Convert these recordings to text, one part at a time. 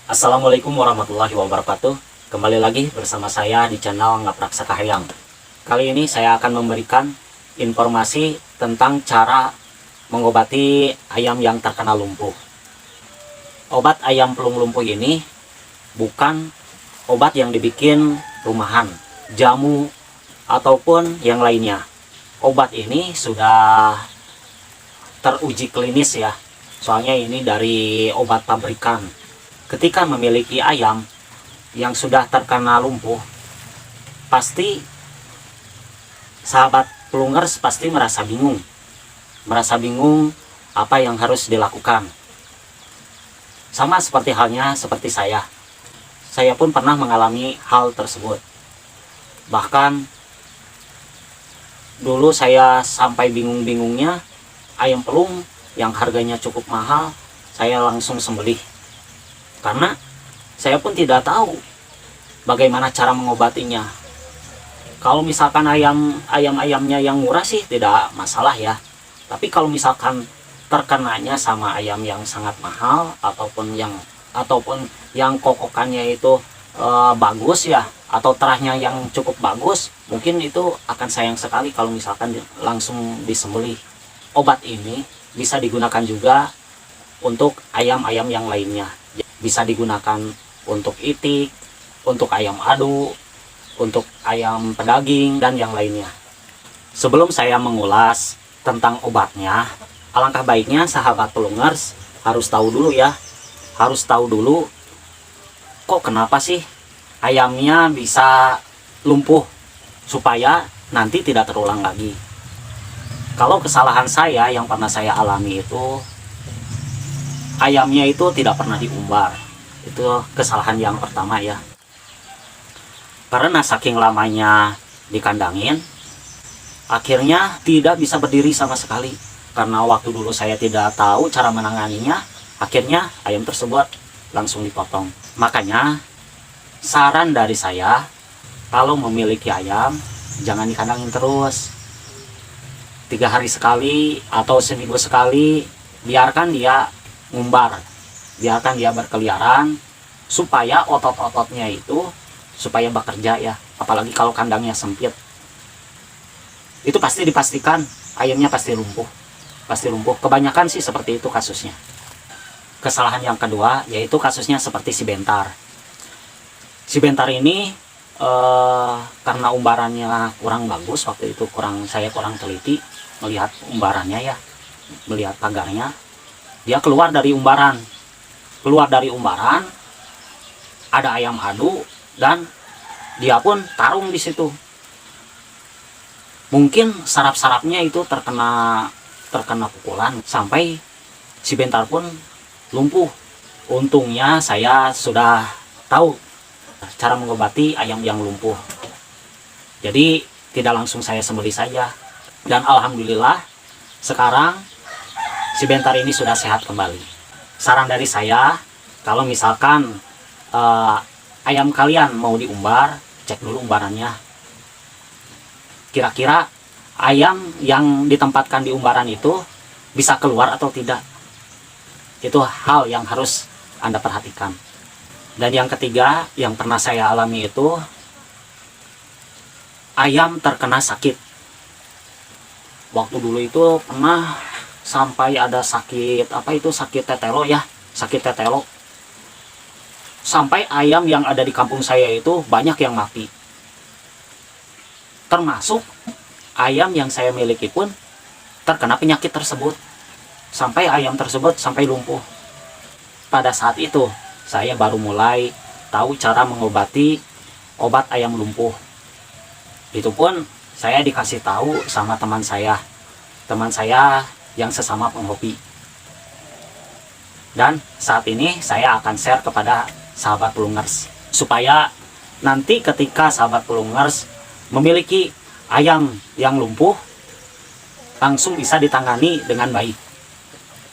Assalamualaikum warahmatullahi wabarakatuh. Kembali lagi bersama saya di channel Ngaprak Sakahayang. Kali ini saya akan memberikan informasi tentang cara mengobati ayam yang terkena lumpuh. Obat ayam pelung lumpuh ini bukan obat yang dibikin rumahan, jamu, ataupun yang lainnya. Obat ini sudah teruji klinis ya. Soalnya ini dari obat pabrikan. Ketika memiliki ayam yang sudah terkena lumpuh, pasti sahabat pelungers pasti merasa bingung. Merasa bingung apa yang harus dilakukan. Sama seperti halnya seperti saya. Saya pun pernah mengalami hal tersebut. Bahkan dulu saya sampai bingung-bingungnya ayam pelung yang harganya cukup mahal, saya langsung sembelih. Karena saya pun tidak tahu bagaimana cara mengobatinya. Kalau misalkan ayamnya yang murah sih tidak masalah ya. Tapi kalau misalkan terkenanya sama ayam yang sangat mahal ataupun yang kokokannya itu bagus ya, atau terahnya yang cukup bagus, mungkin itu akan sayang sekali kalau misalkan langsung disembelih. Obat ini bisa digunakan juga untuk ayam-ayam yang lainnya. Bisa digunakan untuk itik, untuk ayam adu, untuk ayam pedaging, dan yang lainnya. Sebelum saya mengulas tentang obatnya, alangkah baiknya sahabat pelungers harus tahu dulu ya. Harus tahu dulu, kok kenapa sih ayamnya bisa lumpuh, supaya nanti tidak terulang lagi. Kalau kesalahan saya yang pernah saya alami itu, ayamnya itu tidak pernah diumbar. Itu kesalahan yang pertama ya. Karena saking lamanya dikandangin, akhirnya tidak bisa berdiri sama sekali. Karena waktu dulu saya tidak tahu cara menanganinya, akhirnya ayam tersebut langsung dipotong. Makanya saran dari saya, kalau memiliki ayam jangan dikandangin terus. 3 hari sekali atau seminggu sekali biarkan dia ngumbar, biarkan dia berkeliaran supaya otot-ototnya itu supaya bekerja ya. Apalagi kalau kandangnya sempit, itu pasti dipastikan ayamnya pasti lumpuh, kebanyakan sih seperti itu kasusnya. Kesalahan yang kedua yaitu kasusnya seperti si bentar. Si bentar ini karena umbarannya kurang bagus waktu itu, saya kurang teliti melihat umbarannya ya, melihat pagarnya. Dia keluar dari umbaran, ada ayam adu dan dia pun tarung di situ. Mungkin saraf-sarafnya itu terkena pukulan sampai si bentar pun lumpuh. Untungnya saya sudah tahu cara mengobati ayam yang lumpuh. Jadi tidak langsung saya sembelih saja. Dan alhamdulillah sekarang si bentar ini sudah sehat kembali. Saran dari saya, kalau misalkan ayam kalian mau diumbar, cek dulu umbarannya. Kira-kira ayam yang ditempatkan di umbaran itu bisa keluar atau tidak. Itu hal yang harus Anda perhatikan. Dan yang ketiga, yang pernah saya alami itu, ayam terkena sakit. Waktu dulu itu pernah sampai ada sakit, sakit tetelo ya, sakit tetelo. Sampai ayam yang ada di kampung saya itu banyak yang mati. Termasuk ayam yang saya miliki pun terkena penyakit tersebut. Sampai ayam tersebut sampai lumpuh. Pada saat itu, saya baru mulai tahu cara mengobati obat ayam lumpuh. Itu pun saya dikasih tahu sama teman saya yang sesama penghobi. Dan saat ini saya akan share kepada sahabat pelungers, supaya nanti ketika sahabat pelungers memiliki ayam yang lumpuh, langsung bisa ditangani dengan baik.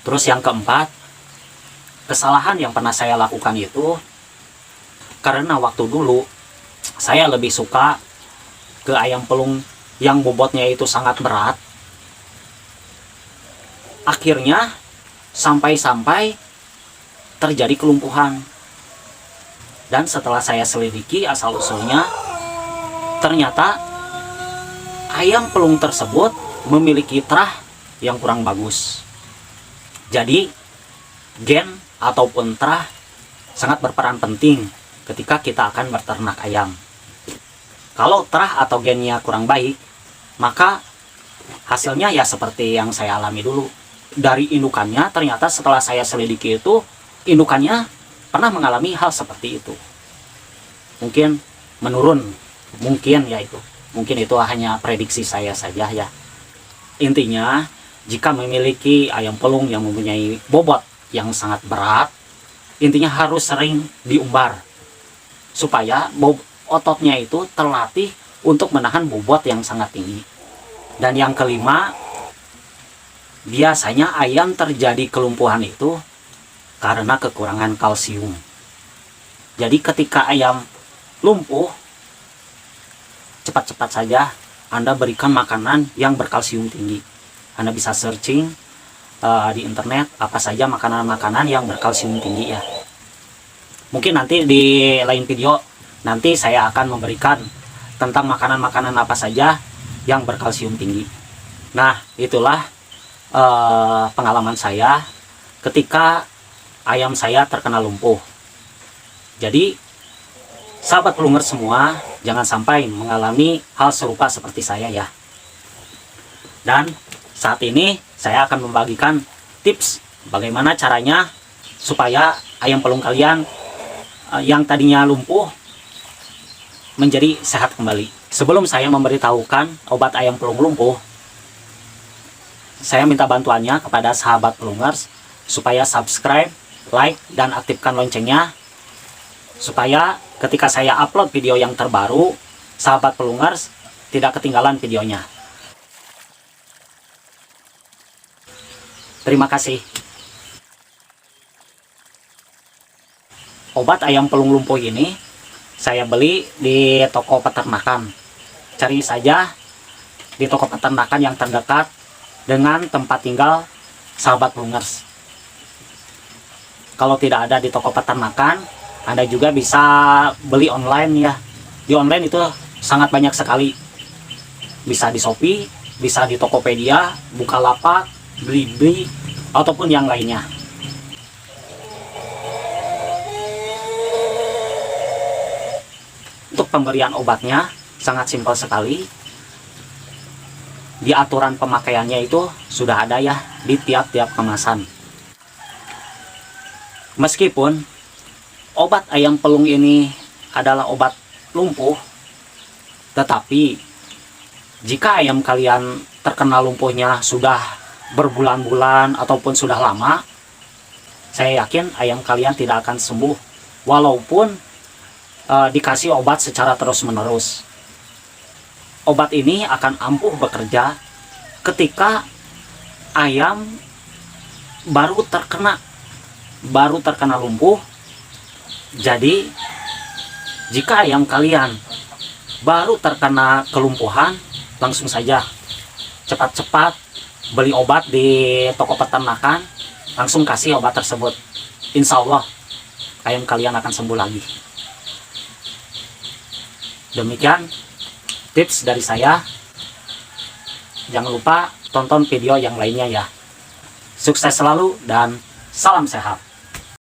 Terus yang keempat, kesalahan yang pernah saya lakukan itu, karena waktu dulu saya lebih suka ke ayam pelung yang bobotnya itu sangat berat. Akhirnya sampai-sampai terjadi kelumpuhan. Dan setelah saya selidiki asal-usulnya, ternyata ayam pelung tersebut memiliki terah yang kurang bagus. Jadi, gen ataupun terah sangat berperan penting ketika kita akan berternak ayam. Kalau terah atau gennya kurang baik, maka hasilnya ya seperti yang saya alami dulu. Dari indukannya, ternyata setelah saya selidiki itu, indukannya pernah mengalami hal seperti itu. Mungkin menurun, mungkin itu hanya prediksi saya saja ya. Intinya, jika memiliki ayam pelung yang mempunyai bobot yang sangat berat, intinya harus sering diumbar supaya ototnya itu terlatih untuk menahan bobot yang sangat tinggi. Dan yang kelima, biasanya ayam terjadi kelumpuhan itu karena kekurangan kalsium. Jadi ketika ayam lumpuh, cepat-cepat saja Anda berikan makanan yang berkalsium tinggi. Anda bisa searching di internet apa saja makanan-makanan yang berkalsium tinggi ya. Mungkin nanti di lain video nanti saya akan memberikan tentang makanan-makanan apa saja yang berkalsium tinggi. Nah, itulah pengalaman saya ketika ayam saya terkena lumpuh. Jadi, sahabat pelungar semua, jangan sampai mengalami hal serupa seperti saya ya. Dan saat ini saya akan membagikan tips bagaimana caranya supaya ayam pelung kalian yang tadinya lumpuh menjadi sehat kembali. Sebelum saya memberitahukan obat ayam pelung lumpuh, saya minta bantuannya kepada sahabat pelungers supaya subscribe, like, dan aktifkan loncengnya supaya ketika saya upload video yang terbaru, sahabat pelungers tidak ketinggalan videonya. Terima kasih. Obat ayam pelung lumpuh ini saya beli di toko peternakan. Cari saja di toko peternakan yang terdekat dengan tempat tinggal sahabat pelungers. Kalau tidak ada di toko peternakan, Anda juga bisa beli online ya. Di online itu sangat banyak sekali. Bisa di Shopee, bisa di Tokopedia, Bukalapak, Blibli, ataupun yang lainnya. Untuk pemberian obatnya sangat simpel sekali. Di aturan pemakaiannya itu sudah ada ya di tiap-tiap kemasan. Meskipun obat ayam pelung ini adalah obat lumpuh, tetapi jika ayam kalian terkena lumpuhnya sudah berbulan-bulan ataupun sudah lama, saya yakin ayam kalian tidak akan sembuh walaupun dikasih obat secara terus-menerus. Obat ini akan ampuh bekerja ketika ayam baru terkena lumpuh. Jadi jika ayam kalian baru terkena kelumpuhan, langsung saja cepat-cepat beli obat di toko peternakan, langsung kasih obat tersebut. Insya Allah ayam kalian akan sembuh lagi. Demikian tips dari saya. Jangan lupa tonton video yang lainnya ya. Sukses selalu dan salam sehat.